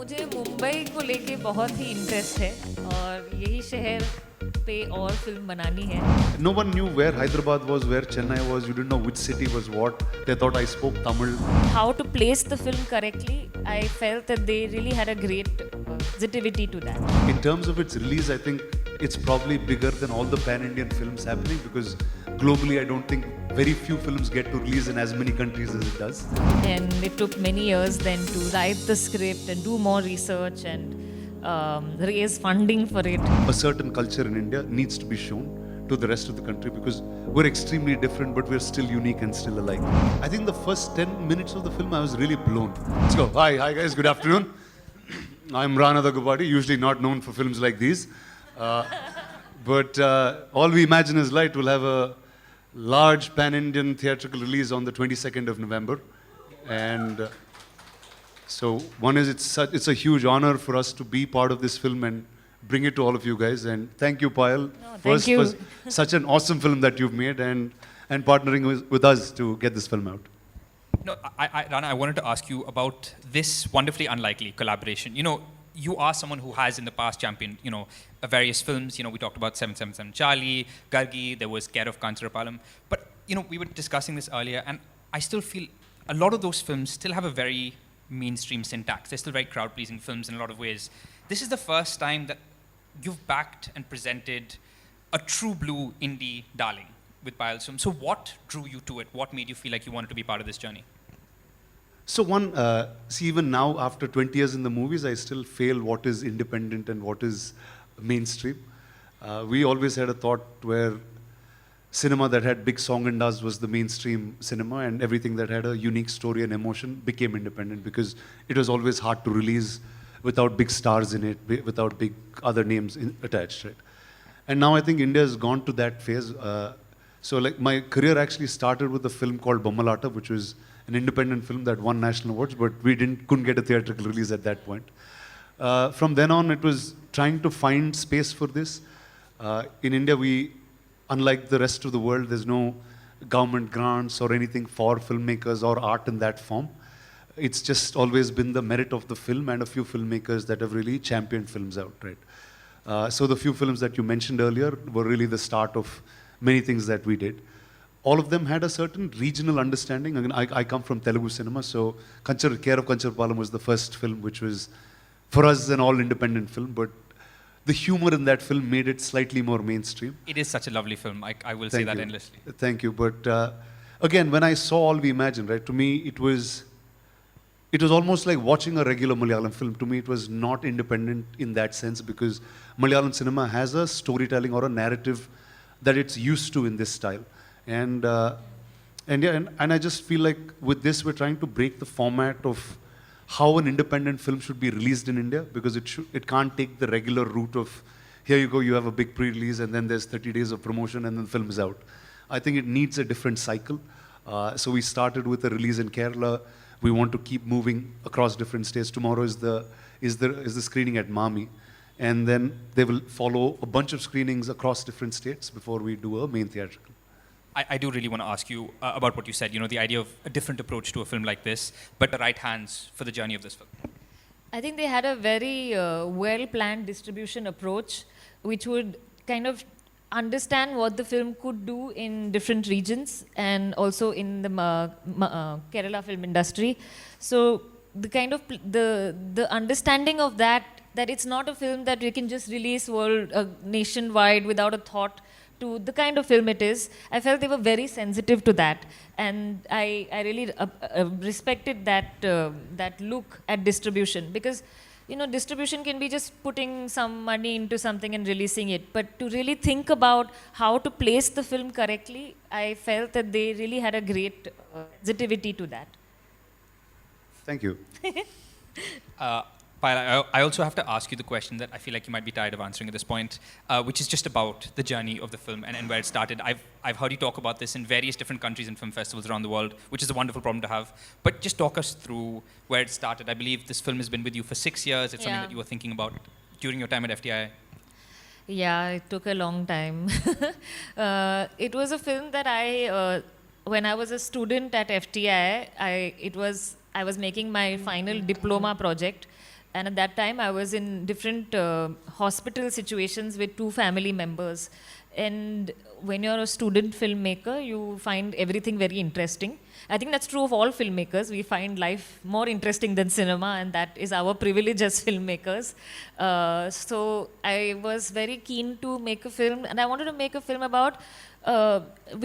मुझे मुंबई को लेके बहुत ही इंटरेस्ट है और यही शहर पे और फिल्म बनानी है. No one knew where Hyderabad was, where Chennai was. You didn't know which city was what. They thought I spoke Tamil. How to place the film correctly, I felt that they really had a great sensitivity to that. In terms of its release, I think it's probably bigger than all the pan-Indian films happening because globally I don't think very few films get to release in as many countries as it does. And it took many years then to write the script and do more research and raise funding for it. A certain culture in India needs to be shown to the rest of the country because we're extremely different but we're still unique and still alike. I think the first 10 minutes of the film I was really blown. Let's go. Hi guys, good afternoon. I'm Rana Payal, usually not known for films like these. But All We Imagine Is Light will have a large pan-Indian theatrical release on the 22nd of November. And so one is it's a huge honor for us to be part of this film and bring it to all of you guys. And thank you, Payal, thank you. for such an awesome film that you've made and partnering with us to get this film out. No, Rana, I wanted to ask you about this wonderfully unlikely collaboration. You know, you are someone who has in the past championed, various films. You know, we talked about 777 Charlie, Gargi, there was Care of Kancharapalam. But, we were discussing this earlier, and I still feel a lot of those films still have a very mainstream syntax. They're still very crowd-pleasing films in a lot of ways. This is the first time that you've backed and presented a true blue indie darling with Payal's film. So what drew you to it? What made you feel like you wanted to be part of this journey? So see, even now, after 20 years in the movies, I still fail what is independent and what is mainstream. We always had a thought where cinema that had big song and dance was the mainstream cinema, and everything that had a unique story and emotion became independent because it was always hard to release without big stars in it, without big other names attached, right? And now I think India has gone to that phase. So like my career actually started with a film called Bommalata, which was an independent film that won national awards, but we couldn't get a theatrical release at that point. From then on, it was trying to find space for this. In India, unlike the rest of the world, there's no government grants or anything for filmmakers or art in that form. It's just always been the merit of the film and a few filmmakers that have really championed films out, right? So the few films that you mentioned earlier were really the start of many things that we did. All of them had a certain regional understanding. Again, I come from Telugu cinema, so Care of Kancharapalam was the first film, which was, for us, an all-independent film, but the humor in that film made it slightly more mainstream. It is such a lovely film. I will say that endlessly. Thank you. But again, when I saw All We Imagine, right, to me, it was almost like watching a regular Malayalam film. To me, it was not independent in that sense because Malayalam cinema has a storytelling or a narrative that it's used to in this style. And I just feel like with this, we're trying to break the format of how an independent film should be released in India because it can't take the regular route of, here you go, you have a big pre-release and then there's 30 days of promotion and then the film is out. I think it needs a different cycle. So we started with a release in Kerala. We want to keep moving across different states. Tomorrow is the screening at Mami. And then they will follow a bunch of screenings across different states before we do a main theatrical. I do really want to ask you about what you said, the idea of a different approach to a film like this, but the right hands for the journey of this film. I think they had a very well-planned distribution approach, which would kind of understand what the film could do in different regions and also in the Kerala film industry. So the kind of the understanding of that it's not a film that we can just release nationwide without a thought to the kind of film it is. I felt they were very sensitive to that, and I really respected that look at distribution because distribution can be just putting some money into something and releasing it, but to really think about how to place the film correctly, I felt that they really had a great sensitivity to that. Thank you. Payal, I also have to ask you the question that I feel like you might be tired of answering at this point, which is just about the journey of the film and where it started. I've heard you talk about this in various different countries and film festivals around the world, which is a wonderful problem to have. But just talk us through where it started. I believe this film has been with you for 6 years. It's something that you were thinking about during your time at FTI. Yeah, it took a long time. It was a film that when I was a student at FTI, I was making my final diploma project. And at that time, I was in different hospital situations with two family members. And when you're a student filmmaker, you find everything very interesting. I think that's true of all filmmakers. We find life more interesting than cinema, and that is our privilege as filmmakers. So I was very keen to make a film, and I wanted to make a film about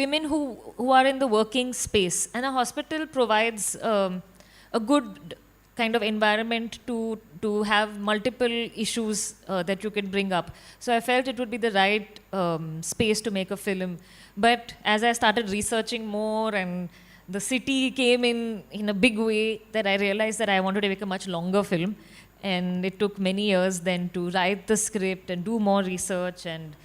women who are in the working space. And a hospital provides a good kind of environment to have multiple issues that you can bring up. So I felt it would be the right space to make a film. But as I started researching more and the city came in a big way, that I realized that I wanted to make a much longer film. And it took many years then to write the script and do more research and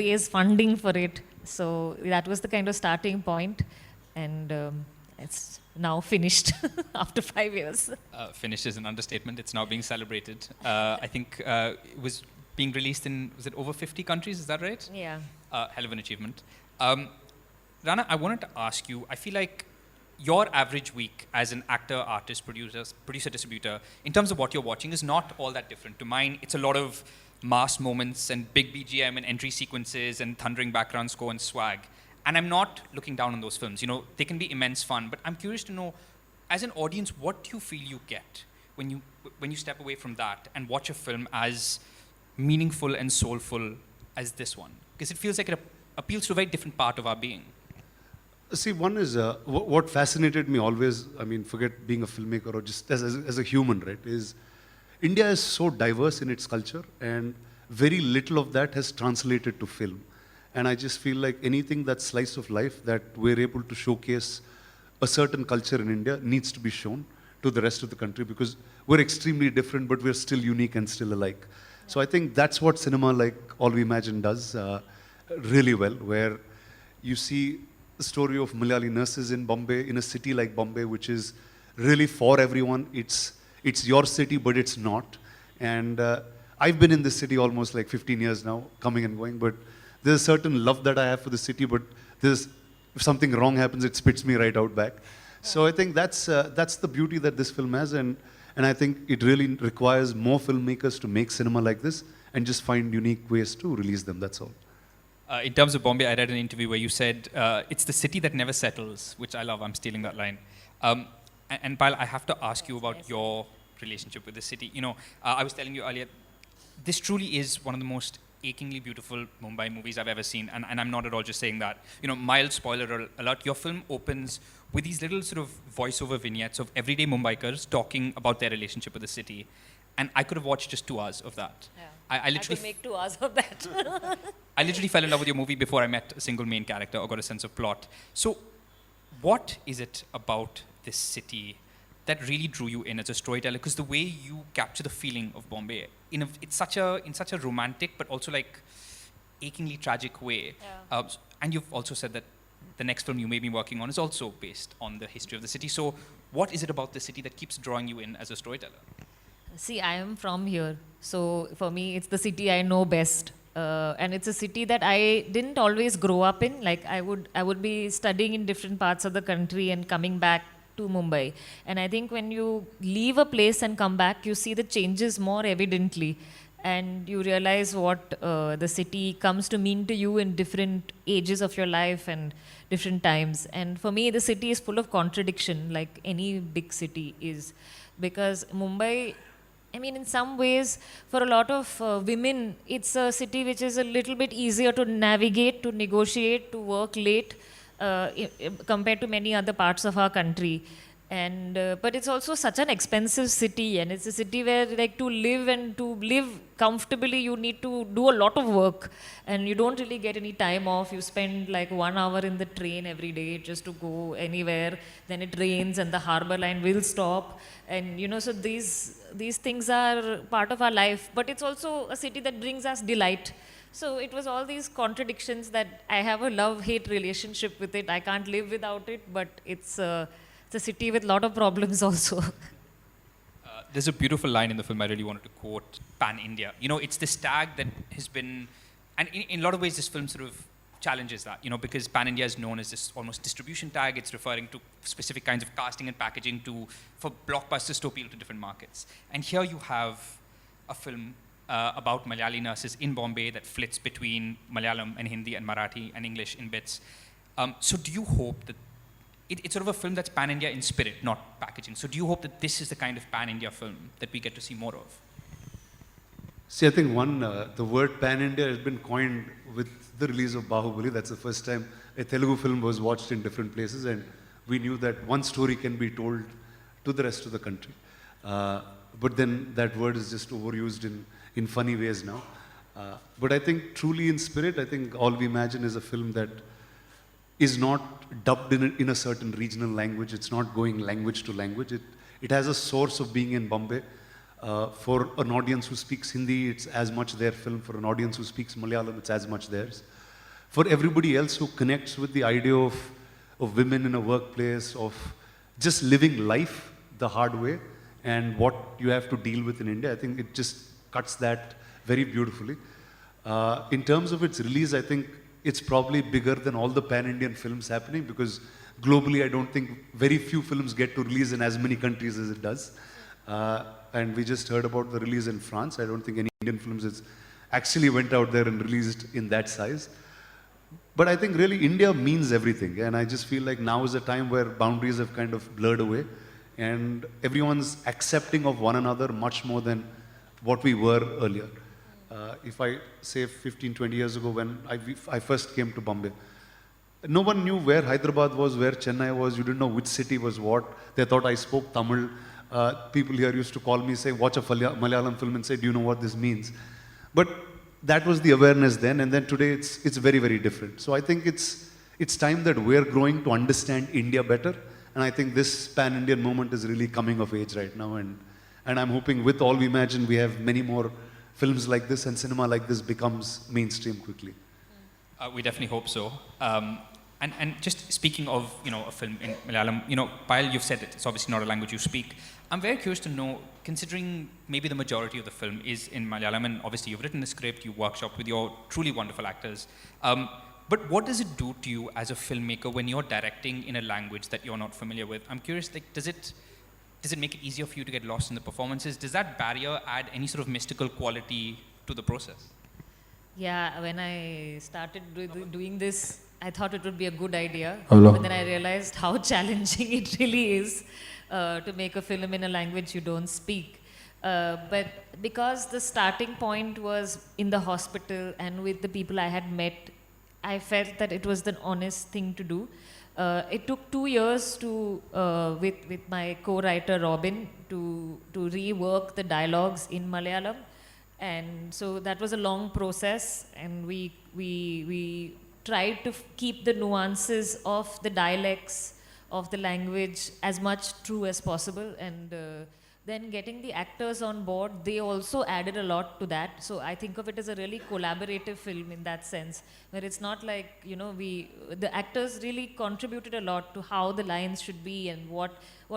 raise funding for it. So that was the kind of starting point. And it's now finished after 5 years. Finished is an understatement. It's now being celebrated. I think it was being released in, was it over 50 countries? Is that right? Yeah. Hell of an achievement. Rana, I wanted to ask you, I feel like your average week as an actor, artist, producer, distributor, in terms of what you're watching, is not all that different to mine. It's a lot of mass moments and big BGM and entry sequences and thundering background score and swag. And I'm not looking down on those films. You know, they can be immense fun, but I'm curious to know, as an audience, what do you feel you get when you step away from that and watch a film as meaningful and soulful as this one? Because it feels like it appeals to a very different part of our being. See, one is what fascinated me always, I mean, forget being a filmmaker or just as a human, right, is India is so diverse in its culture, and very little of that has translated to film. And I just feel like anything that's slice of life that we're able to showcase a certain culture in India needs to be shown to the rest of the country, because we're extremely different, but we're still unique and still alike. So I think that's what cinema like All We Imagine does really well, where you see the story of Malayali nurses in Bombay, in a city like Bombay, which is really for everyone. It's your city, but it's not. And I've been in this city almost like 15 years now, coming and going, but there's a certain love that I have for the city, but if something wrong happens, it spits me right out back. So I think that's the beauty that this film has, and I think it really requires more filmmakers to make cinema like this and just find unique ways to release them, that's all. In terms of Bombay, I read an interview where you said, it's the city that never settles, which I love. I'm stealing that line. And Payal, I have to ask you about your relationship with the city. You know, I was telling you earlier, this truly is one of the most achingly beautiful Mumbai movies I've ever seen, and I'm not at all just saying that. You know, mild spoiler alert, your film opens with these little sort of voiceover vignettes of everyday Mumbaikars talking about their relationship with the city, and I could have watched just 2 hours of that. Yeah. I literally could make 2 hours of that. I literally fell in love with your movie before I met a single main character or got a sense of plot. So, what is it about this city that really drew you in as a storyteller? Because the way you capture the feeling of Bombay, in such a romantic but also like achingly tragic way. Yeah. And you've also said that the next film you may be working on is also based on the history of the city. So, what is it about the city that keeps drawing you in as a storyteller? See, I am from here, so for me, it's the city I know best, and it's a city that I didn't always grow up in. Like I would be studying in different parts of the country and coming back to Mumbai. And I think when you leave a place and come back, you see the changes more evidently, and you realize what the city comes to mean to you in different ages of your life and different times. And for me, the city is full of contradiction, like any big city is, because Mumbai, I mean, in some ways, for a lot of women, it's a city which is a little bit easier to navigate, to negotiate, to work late, compared to many other parts of our country. And but it's also such an expensive city, and it's a city where, like, to live comfortably, you need to do a lot of work, and you don't really get any time off. You spend like 1 hour in the train every day just to go anywhere. Then it rains, and the harbor line will stop, and you know, so these things are part of our life. But it's also a city that brings us delight. So it was all these contradictions that I have a love-hate relationship with it. I can't live without it, but it's a city with a lot of problems also. There's a beautiful line in the film I really wanted to quote, Pan India. You know, it's this tag that has been, and in a lot of ways this film sort of challenges that, because Pan India is known as this almost distribution tag. It's referring to specific kinds of casting and packaging for blockbusters to appeal to different markets. And here you have a film about Malayali nurses in Bombay that flits between Malayalam and Hindi and Marathi and English in bits. So do you hope that it's sort of a film that's pan-India in spirit, not packaging. So do you hope that this is the kind of pan-India film that we get to see more of? See, I think the word pan-India has been coined with the release of Bahubali. That's the first time a Telugu film was watched in different places, and we knew that one story can be told to the rest of the country. But then that word is just overused in funny ways now. But I think truly in spirit, I think All We Imagine is a film that is not dubbed in a certain regional language. It's not going language to language. It has a source of being in Bombay. For an audience who speaks Hindi, it's as much their film. For an audience who speaks Malayalam, it's as much theirs. For everybody else who connects with the idea of women in a workplace, of just living life the hard way, and what you have to deal with in India, I think it just cuts that very beautifully. In terms of its release, I think it's probably bigger than all the pan-Indian films happening, because globally I don't think very few films get to release in as many countries as it does. And we just heard about the release in France. I don't think any Indian films has actually went out there and released in that size. But I think really India means everything. And I just feel like now is a time where boundaries have kind of blurred away. And everyone's accepting of one another much more than what we were earlier. If I say 15, 20 years ago when I first came to Bombay, no one knew where Hyderabad was, where Chennai was. You didn't know which city was what. They thought I spoke Tamil. People here used to call me, say, watch a Malayalam film and say, do you know what this means? But that was the awareness then, and then today it's very, very different. So I think it's time that we're growing to understand India better, and I think this pan-Indian moment is really coming of age right now, and I'm hoping with All We Imagine we have many more films like this, and cinema like this becomes mainstream quickly. We definitely hope so. And just speaking of, a film in Malayalam, Payal, you've said it's obviously not a language you speak. I'm very curious to know, considering maybe the majority of the film is in Malayalam, and obviously you've written the script, you workshopped with your truly wonderful actors. But what does it do to you as a filmmaker when you're directing in a language that you're not familiar with? I'm curious, does it make it easier for you to get lost in the performances? Does that barrier add any sort of mystical quality to the process? Yeah, when I started doing this, I thought it would be a good idea. Hello. But then I realized how challenging it really is to make a film in a language you don't speak. But because the starting point was in the hospital and with the people I had met, I felt that it was the honest thing to do. It took 2 years to, with my co-writer Robin, to rework the dialogues in Malayalam. And so that was a long process, and we tried to keep the nuances of the dialects of the language as much true as possible, and then getting the actors on board, they also added a lot to that. So I think of it as a really collaborative film in that sense, where it's not like, the actors really contributed a lot to how the lines should be and what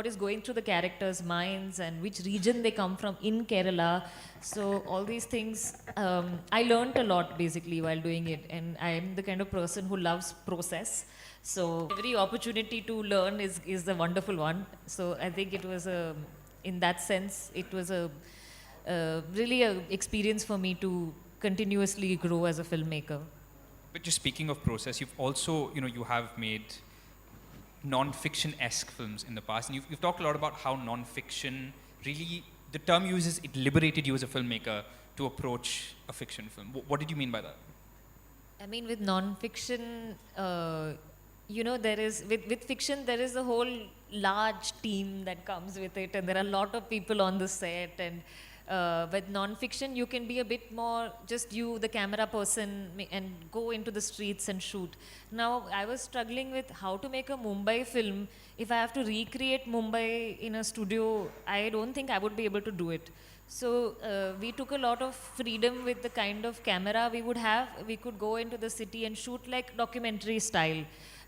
is going through the characters' minds and which region they come from in Kerala. So all these things, I learned a lot basically while doing it, and I'm the kind of person who loves process. So every opportunity to learn is a wonderful one. So I think it was in that sense, it was really an experience for me to continuously grow as a filmmaker. But just speaking of process, you've also, you have made non-fiction-esque films in the past, and you've talked a lot about how non-fiction really, the term uses, it liberated you as a filmmaker to approach a fiction film. What did you mean by that? I mean, with non-fiction, there is, with fiction, there is a whole large team that comes with it, and there are a lot of people on the set, and with non-fiction, you can be a bit more just you, the camera person, and go into the streets and shoot. Now, I was struggling with how to make a Mumbai film. If I have to recreate Mumbai in a studio, I don't think I would be able to do it. So we took a lot of freedom with the kind of camera we would have. We could go into the city and shoot like documentary style.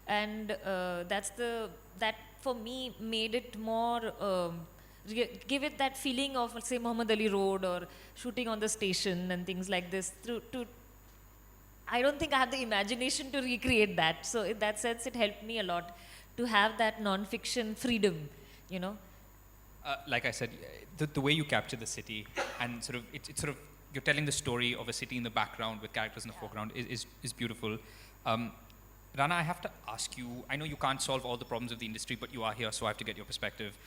And that for me made it more, give it that feeling of, let's say, Muhammad Ali Road or shooting on the station and things like this. I don't think I have the imagination to recreate that. So in that sense, it helped me a lot to have that non-fiction freedom, you know. Like I said, the way you capture the city and sort of it's sort of you're telling the story of a city in the background with characters in the foreground is beautiful. Rana, I have to ask you. I know you can't solve all the problems of the industry, but you are here, so I have to get your perspective.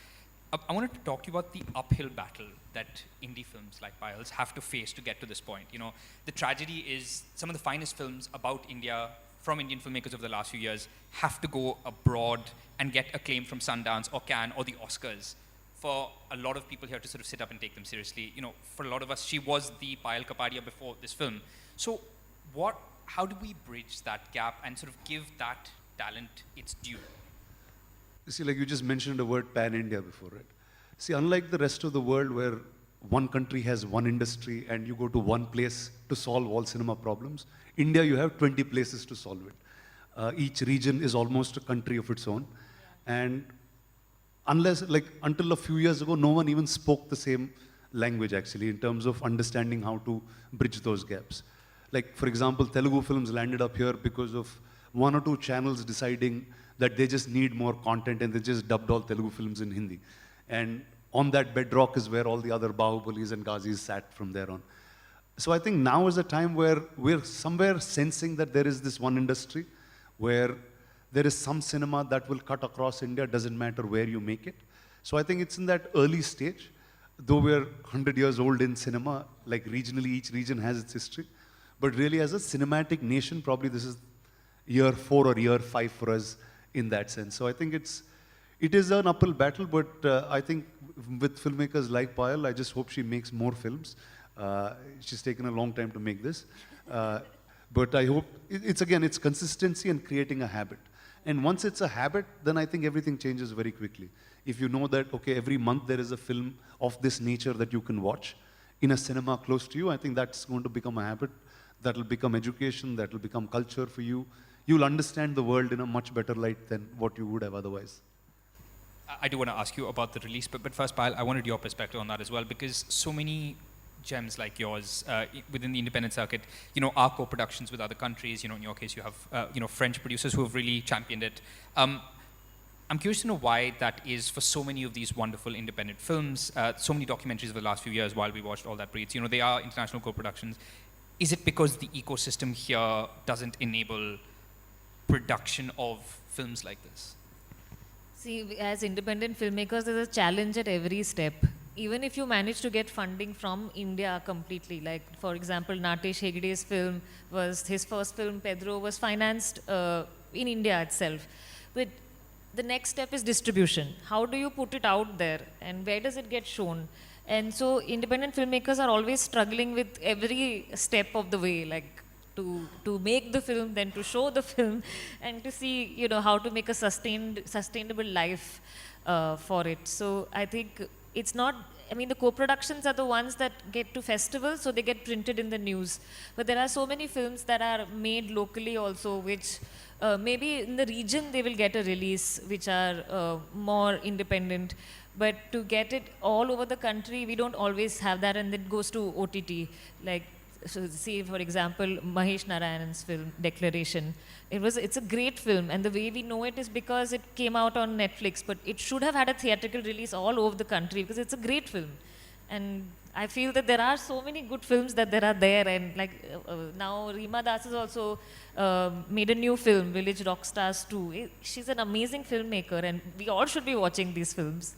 I wanted to talk to you about the uphill battle that indie films like Payal's have to face to get to this point. You know, the tragedy is some of the finest films about India from Indian filmmakers over the last few years have to go abroad and get acclaim from Sundance or Cannes or the Oscars for a lot of people here to sort of sit up and take them seriously. You know, for a lot of us, she was the Payal Kapadia before this film. So how do we bridge that gap and sort of give that talent its due? See, like you just mentioned the word pan-India before, right? See, unlike the rest of the world where one country has one industry and you go to one place to solve all cinema problems, India, you have 20 places to solve it. Each region is almost a country of its own. And until a few years ago, no one even spoke the same language actually in terms of understanding how to bridge those gaps. Like, for example, Telugu films landed up here because of one or two channels deciding that they just need more content and they just dubbed all Telugu films in Hindi. And on that bedrock is where all the other Bahubalis and Ghazis sat from there on. So I think now is a time where we're somewhere sensing that there is this one industry where there is some cinema that will cut across India, doesn't matter where you make it. So I think it's in that early stage, though we're 100 years old in cinema, like regionally each region has its history. But really as a cinematic nation, probably this is year 4 or year 5 for us in that sense. So I think it is an uphill battle, but I think with filmmakers like Payal, I just hope she makes more films. She's taken a long time to make this. But I hope, it's consistency and creating a habit. And once it's a habit, then I think everything changes very quickly. If you know that, okay, every month there is a film of this nature that you can watch in a cinema close to you, I think that's going to become a habit. That will become education, that will become culture for you. You'll understand the world in a much better light than what you would have otherwise. I do want to ask you about the release, but first, Payal, I wanted your perspective on that as well, because so many gems like yours within the independent circuit, you know, are co-productions with other countries. You know, in your case, you have French producers who have really championed it. I'm curious to know why that is for so many of these wonderful independent films. So many documentaries over the last few years while we watched All That Breathes. You know, they are international co-productions. Is it because the ecosystem here doesn't enable production of films like this? See, as independent filmmakers, there's a challenge at every step. Even if you manage to get funding from India completely, like for example, Natesh Hegde's film was, his first film, Pedro, was financed in India itself. But the next step is distribution. How do you put it out there and where does it get shown? And so independent filmmakers are always struggling with every step of the way, like to make the film, then to show the film, and to see, you know, how to make a sustainable life for it. So I think it's not, I mean, the co-productions are the ones that get to festivals, so they get printed in the news. But there are so many films that are made locally also, which maybe in the region they will get a release, which are more independent. But to get it all over the country, we don't always have that, and it goes to OTT. Like, so see, for example, Mahesh Narayanan's film, Declaration. It's a great film, and the way we know it is because it came out on Netflix, but it should have had a theatrical release all over the country because it's a great film. And I feel that there are so many good films that there are there, and like now Reema Das has also made a new film, Village Rockstars 2. She's an amazing filmmaker, and we all should be watching these films.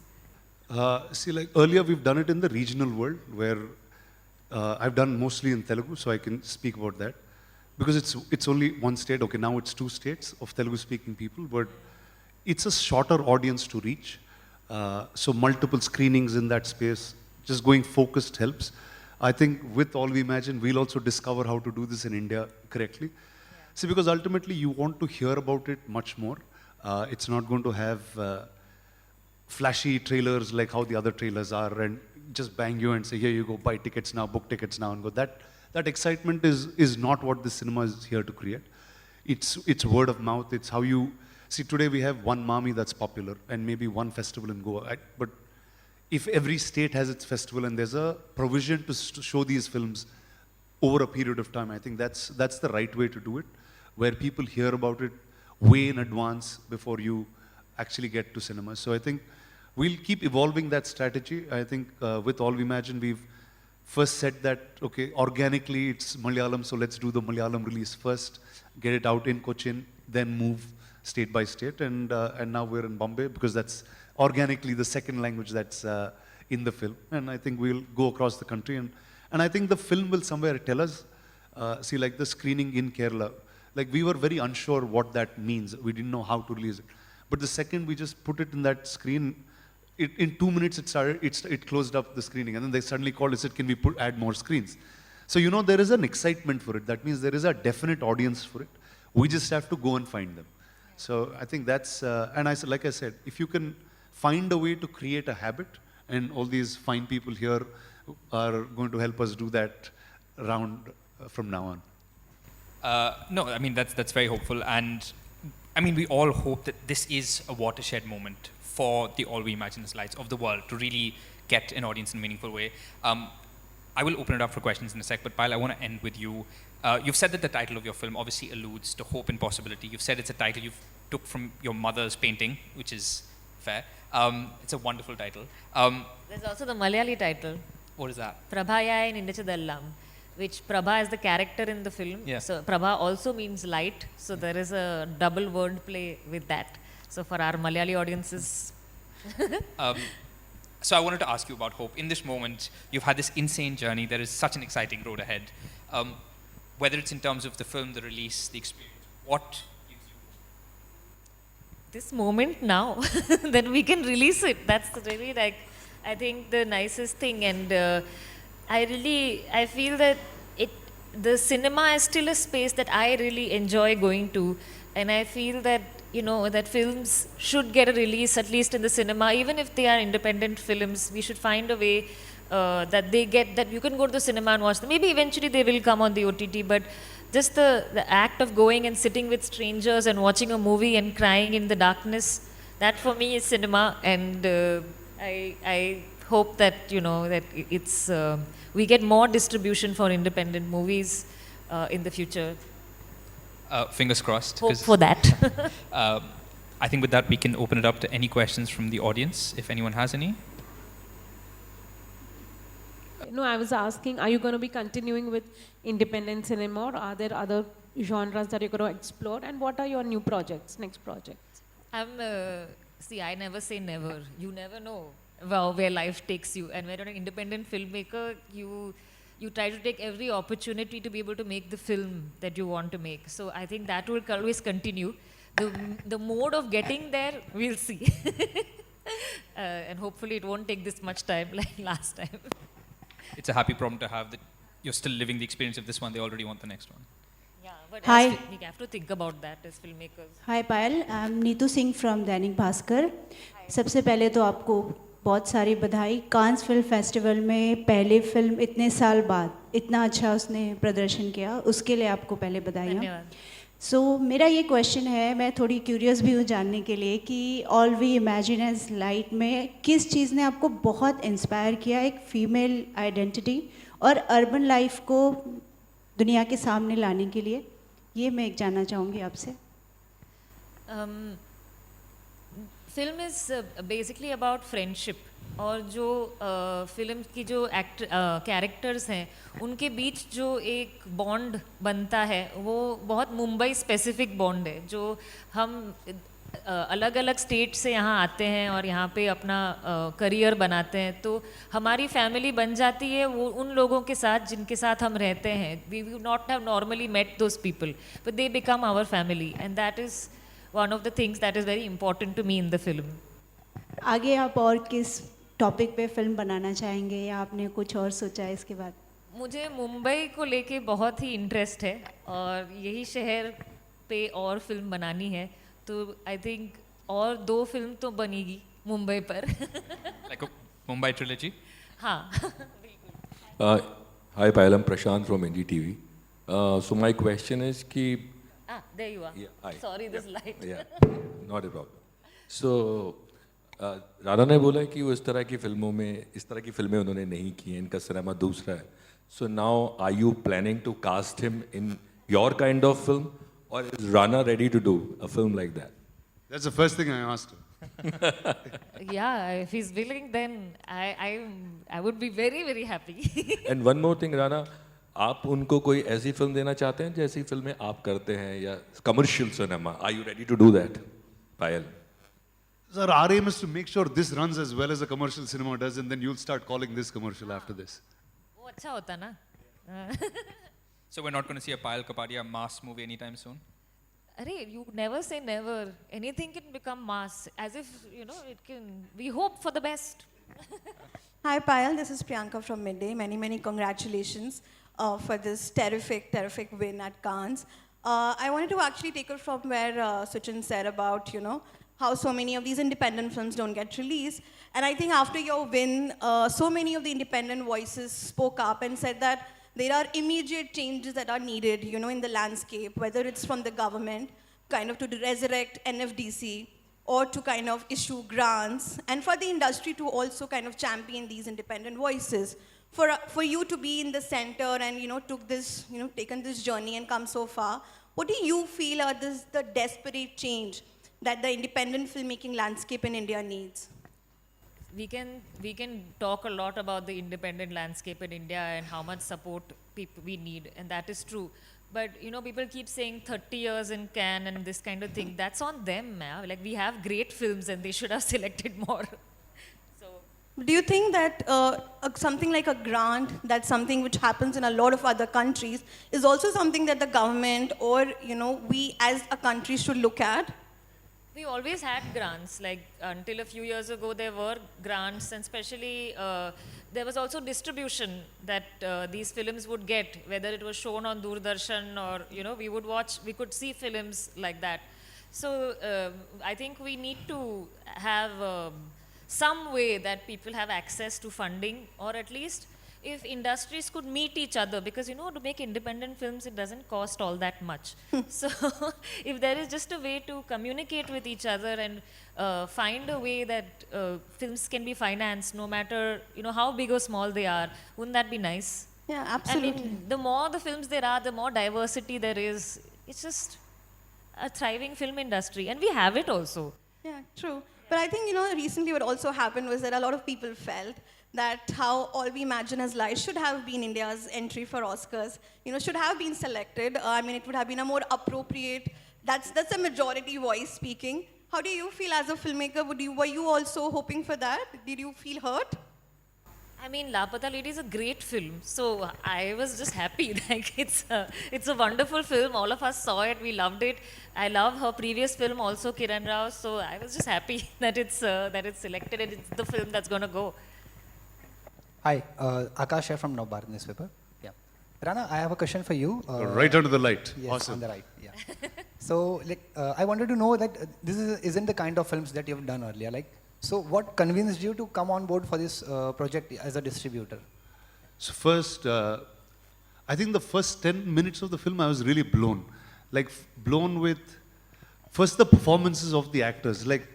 See, like earlier we've done it in the regional world where I've done mostly in Telugu, so I can speak about that. Because it's only one state, okay, now it's 2 states of Telugu-speaking people, but it's a shorter audience to reach. So multiple screenings in that space, just going focused helps. I think with All We Imagine, we'll also discover how to do this in India correctly. Yeah. See, because ultimately you want to hear about it much more. It's not going to have flashy trailers like how the other trailers are and just bang you and say, here you go, buy tickets now, book tickets now, and go. That excitement is not what the cinema is here to create. It's word of mouth. It's how you see. Today we have one Mami that's popular and maybe one festival in Goa. But if every state has its festival and there's a provision to show these films over a period of time. I think that's the right way to do it, where people hear about it way in advance before you actually get to cinema. So I think we'll keep evolving that strategy. I think with All We Imagine, we've first said that, okay, organically it's Malayalam, so let's do the Malayalam release first, get it out in Cochin, then move state by state, and now we're in Bombay because that's organically the second language that's in the film, and I think we'll go across the country, and I think the film will somewhere tell us, see, like the screening in Kerala, like we were very unsure what that means, we didn't know how to release it, but the second we just put it in that screen, in 2 minutes it closed up the screening, and then they suddenly called and said, can we add more screens? So there is an excitement for it. That means there is a definite audience for it. We just have to go and find them. So I think that's, and like I said, if you can find a way to create a habit, and all these fine people here are going to help us do that round from now on. No, I mean, that's very hopeful. And I mean, we all hope that this is a watershed moment for the All We Imagine slides of the world to really get an audience in a meaningful way. I will open it up for questions in a sec, but Payal, I want to end with you. You've said that the title of your film obviously alludes to hope and possibility. You've said it's a title you've took from your mother's painting, which is fair. It's a wonderful title. There's also the Malayali title. What is that? Prabhayai Nindichadallam, which Prabha is the character in the film. Yeah. So Prabha also means light. So there is a double word play with that. So for our Malayali audiences. So I wanted to ask you about hope. In this moment, you've had this insane journey. There is such an exciting road ahead. Whether it's in terms of the film, the release, the experience, what gives you hope? This moment now, then we can release it. That's really like, I think the nicest thing. And I feel that the cinema is still a space that I really enjoy going to. And I feel that, that films should get a release, at least in the cinema, even if they are independent films. We should find a way that you can go to the cinema and watch them. Maybe eventually they will come on the OTT, but just the act of going and sitting with strangers and watching a movie and crying in the darkness, that for me is cinema. And I hope that, that it's we get more distribution for independent movies in the future. Fingers crossed. Hope for that. I think with that, we can open it up to any questions from the audience, if anyone has any. No, I was asking, are you going to be continuing with independent cinema, or are there other genres that you're going to explore? And what are your new projects, next projects? See, I never say never. You never know where life takes you. And when you're an independent filmmaker, you try to take every opportunity to be able to make the film that you want to make. So I think that will always continue. The mode of getting there, we'll see. And hopefully it won't take this much time like last time. It's a happy problem to have that you're still living the experience of this one. They already want the next one. Yeah, but Hi. we have to think about that as filmmakers. Hi Payal, I am Neetu Singh from Dainik Bhaskar. सबसे पहले तो आपको बहुत सारी बधाई. Cannes film festival में पहली film इतने साल बाद इतना अच्छा उसने प्रदर्शन किया, उसके लिए आपको पहले बधाइयाँ. धन्यवाद. सो मेरा ये क्वेश्चन है, मैं थोड़ी क्यूरियस भी हूँ जानने के लिए कि all we imagine as light में किस चीज़ ने आपको बहुत इंस्पायर किया, एक फीमेल आइडेंटिटी और अर्बन लाइफ को दुनिया के सामने लाने के लिए. ये मैं एक जानना चाहूँगी आपसे. Film is basically about friendship, और जो फिल्म की जो कैरेक्टर्स हैं उनके बीच जो एक बॉन्ड बनता है वो बहुत मुंबई स्पेसिफिक बॉन्ड है. जो हम अलग अलग स्टेट से यहाँ आते हैं और यहाँ पे अपना करियर बनाते हैं, तो हमारी फैमिली बन जाती है वो उन लोगों के साथ जिनके साथ हम रहते हैं. We would not have normally met those people, but they become our family, and that is one of the things that is very important to me in the film. आगे आप और किस टॉपिक पे फिल्म बनाना चाहेंगे, या आपने कुछ और सोचा है इसके बाद? मुझे मुंबई को लेके बहुत ही इंटरेस्ट है और यही शहर पे और फिल्म बनानी है, तो आई थिंक और 2 फिल्म तो बनेगी मुंबई पर. Like a Mumbai trilogy? हाँ. Hi Payal, I'm Prashant from NDTV. So my question is कि There you are. Yeah, hi. Sorry, this light. Yeah, not a problem. So Rana ने बोला कि वो इस तरह की फिल्में उन्होंने नहीं की हैं, इनका सिनेमा दूसरा है. So now, are you planning to cast him in your kind of film, or is Rana ready to do a film like that? That's the first thing I asked him. Yeah, if he's willing, then I would be very, very happy. And one more thing, Rana, आप उनको कोई ऐसी film देना चाहते हैं जैसी फिल्में आप करते हैं या commercial cinema? Are you ready to do that, Payal? Sir, our aim is to make sure this runs as well as a commercial cinema does, and then you'll start calling this commercial after this. वो अच्छा होता ना. So we're not going to see a Payal Kapadia mass movie anytime soon? Arey, you never say never. Anything can become mass. As if, you know, it can. We hope for the best. Hi Payal, this is Priyanka from Midday. Many, many congratulations for this terrific, terrific win at Cannes. I wanted to actually take it from where Suchin said about, you know, how so many of these independent films don't get released. And I think after your win, so many of the independent voices spoke up and said that there are immediate changes that are needed, you know, in the landscape, whether it's from the government, kind of to resurrect NFDC, or to kind of issue grants, and for the industry to also kind of champion these independent voices. For you to be in the center and, you know, took this, you know, taken this journey and come so far, what do you feel are the desperate change that the independent filmmaking landscape in India needs? We can talk a lot about the independent landscape in India and how much support we need, and that is true. But, you know, people keep saying 30 years in Cannes and this kind of thing. That's on them, man. Like, we have great films and they should have selected more. So, Do you think that something like a grant, that's something which happens in a lot of other countries, is also something that the government or, you know, we as a country should look at? we always had grants. Like, until a few years ago, there were grants, and especially there was also distribution that these films would get, whether it was shown on Doordarshan or, you know, we could see films like that. So I think we need to have some way that people have access to funding, or at least if industries could meet each other, because, you know, to make independent films, it doesn't cost all that much. So if there is just a way to communicate with each other and find a way that films can be financed, no matter, you know, how big or small they are, wouldn't that be nice? Yeah, I absolutely. mean, the more the films there are, the more diversity there is. It's just a thriving film industry, and we have it also. Yeah, true. But I think, you know, recently what also happened was that a lot of people felt that how All We Imagine As Lies should have been India's entry for Oscars, you know, should have been selected. I mean, it would have been a more appropriate, that's a majority voice speaking. How do you feel as a filmmaker? Were you also hoping for that? Did you feel hurt? I mean, Lapata Lady is a great film, so I was just happy. Like, it's a wonderful film. All of us saw it, we loved it. I love her previous film also, Kiran Rao. So I was just happy that it's selected and it's the film that's gonna go. Hi, Akash here from Navbharat newspaper. Yeah, Rana, I have a question for you. Right under the light. Yes, Awesome. on the right. Yeah. So, like, I wanted to know that isn't the kind of films that you've done earlier. Like, so what convinced you to come on board for this project as a distributor? So first, I think the first 10 minutes of the film, I was really blown. Like, blown with, first the performances of the actors. Like,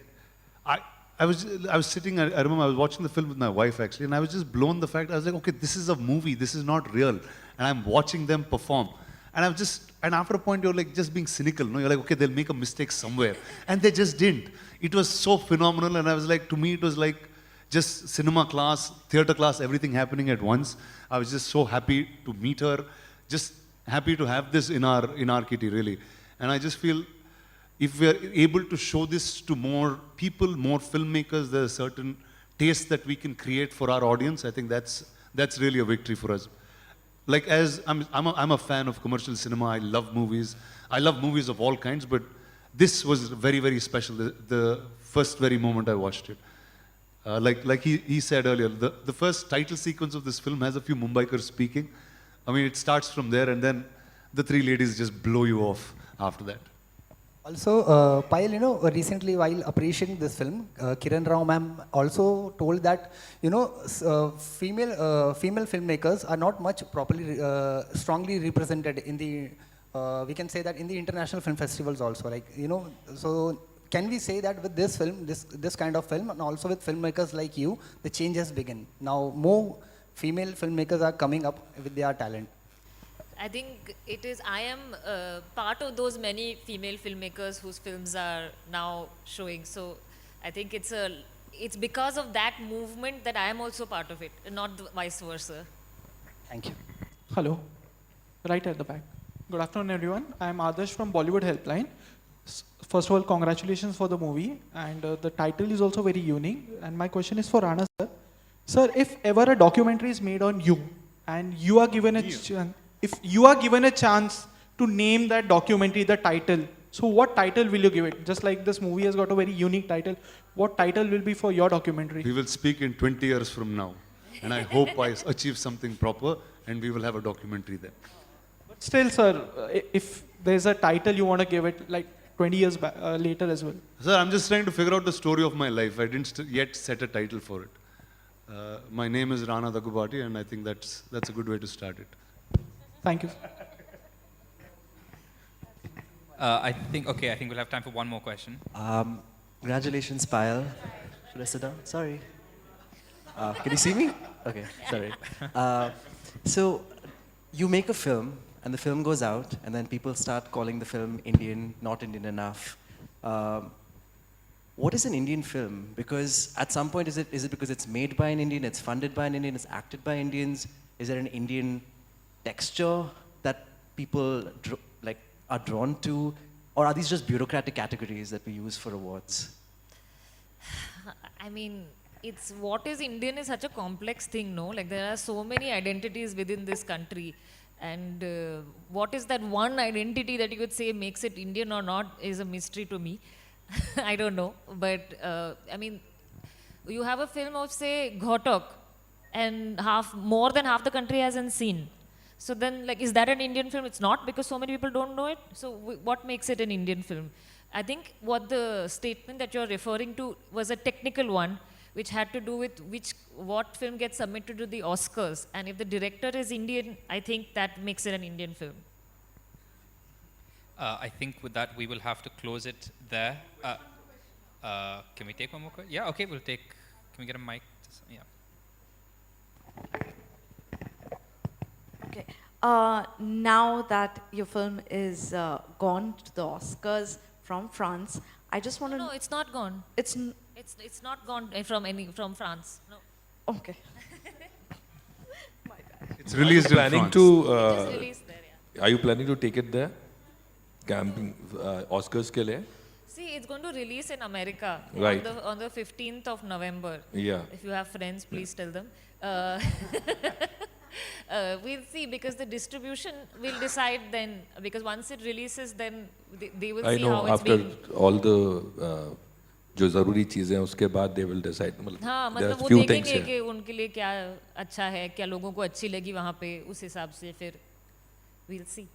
I was sitting, I remember I was watching the film with my wife actually, and I was just blown the fact, I was like, okay, this is a movie, this is not real. And I'm watching them perform. And and after a point, you're like just being cynical, no? You're like, okay, they'll make a mistake somewhere. And they just didn't. It was so phenomenal, and I was like, to me, it was like just cinema class, theater class, everything happening at once. I was just so happy to meet her, just happy to have this in our kitty, really. And I just feel, if we are able to show this to more people, more filmmakers, there's a certain taste that we can create for our audience. I think that's really a victory for us. Like, as I'm a fan of commercial cinema. I love movies. I love movies of all kinds, but this was very, very special. The first very moment I watched it. Like he said earlier, the first title sequence of this film has a few Mumbaikars speaking. I mean, it starts from there, and then the three ladies just blow you off after that. Also, Payal, you know, recently while appreciating this film, Kiran Rao ma'am also told that, you know, female filmmakers are not much properly, strongly represented in the, we can say that in the international film festivals also. Like, you know, so can we say that with this film, this kind of film, and also with filmmakers like you, the change has begun? Now more female filmmakers are coming up with their talent? I think it is. I am part of those many female filmmakers whose films are now showing. So I think it's because of that movement that I am also part of it, not vice versa. Thank you. Hello, right at the back. Good afternoon, everyone. I am Adarsh from Bollywood Helpline. First of all, congratulations for the movie, and the title is also very unique. And my question is for Rana sir. Sir, if ever a documentary is made on you, and you are given a if you are given a chance to name that documentary, the title, so what title will you give it? Just like this movie has got a very unique title, what title will be for your documentary? We will speak in 20 years from now. And I hope I achieve something proper and we will have a documentary then. But still, sir, if there's a title you want to give it, like 20 years later as well. Sir, I'm just trying to figure out the story of my life. I didn't yet set a title for it. My name is Rana Dagubati and I think that's a good way to start it. Thank you. I think we'll have time for one more question. Congratulations, Payal. Should I sit down? Sorry. Can you see me? Okay, sorry. So, you make a film, and the film goes out, and then people start calling the film Indian, not Indian enough. What is an Indian film? Because at some point, is it because it's made by an Indian, it's funded by an Indian, it's acted by Indians? Is there an Indian texture that people are drawn to? Or are these just bureaucratic categories that we use for awards? I mean, it's what is Indian is such a complex thing, no? Like there are so many identities within this country, and what is that one identity that you could say makes it Indian or not is a mystery to me. I don't know, but I mean, you have a film of say Ghotok, and more than half the country hasn't seen. So then, like, is that an Indian film? It's not, because so many people don't know it. So what makes it an Indian film? I think what the statement that you're referring to was a technical one, which had to do with what film gets submitted to the Oscars. And if the director is Indian, I think that makes it an Indian film. I think with that, we will have to close it there. Can we take one more question? Yeah, okay, we'll take, can we get a mic? Yeah. Okay. Now that your film is gone to the Oscars from France, I just want to. No, it's not gone. It's not gone from France. No. Okay. It's released in France. It is released there, yeah. Are you planning to take it there? Camping Oscars ke liye? See, it's going to release in America Right. on the 15th of November. Yeah. If you have friends, please tell them. We'll see, because the distribution will decide then. Because once it releases, then they will I see know, how it's after being. all the जो ज़रूरी चीज़ें हैं उसके बाद they will decide. हाँ, there are मतलब वो few things देखेंगे here. कि उनके लिए क्या अच्छा है, क्या लोगों को अच्छी लगी वहाँ पे, उस हिसाब से फिर we'll see.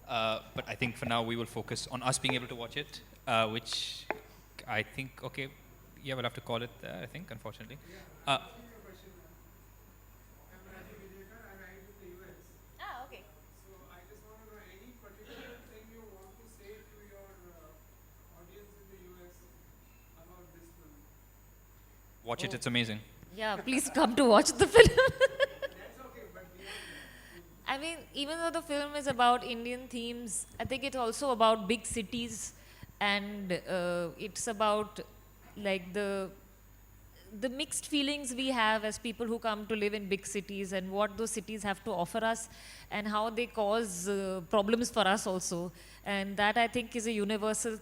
But I think for now we will focus on us being able to watch it, which I think, okay, yeah, we'll have to call it there, I think, unfortunately. Okay. Watch it, it's amazing. Yeah, please come to watch the film. I mean, even though the film is about Indian themes, I think it's also about big cities, and it's about like the mixed feelings we have as people who come to live in big cities, and what those cities have to offer us, and how they cause problems for us also. And that, I think, is a universal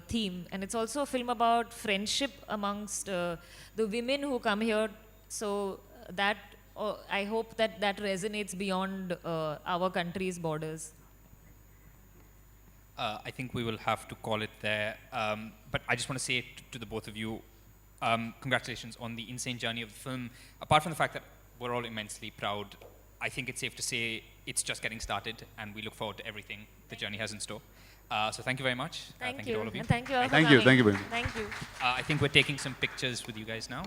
theme. And it's also a film about friendship amongst the women who come here. So that I hope that resonates beyond our country's borders. I think we will have to call it there. But I just want to say to the both of you, congratulations on the insane journey of the film. Apart from the fact that we're all immensely proud, I think it's safe to say it's just getting started, and we look forward to everything the journey has in store. So thank you very much. Thank you you. to all of you. And thank you all for Thank you. coming. Thank you very much. Thank you. I think we're taking some pictures with you guys now.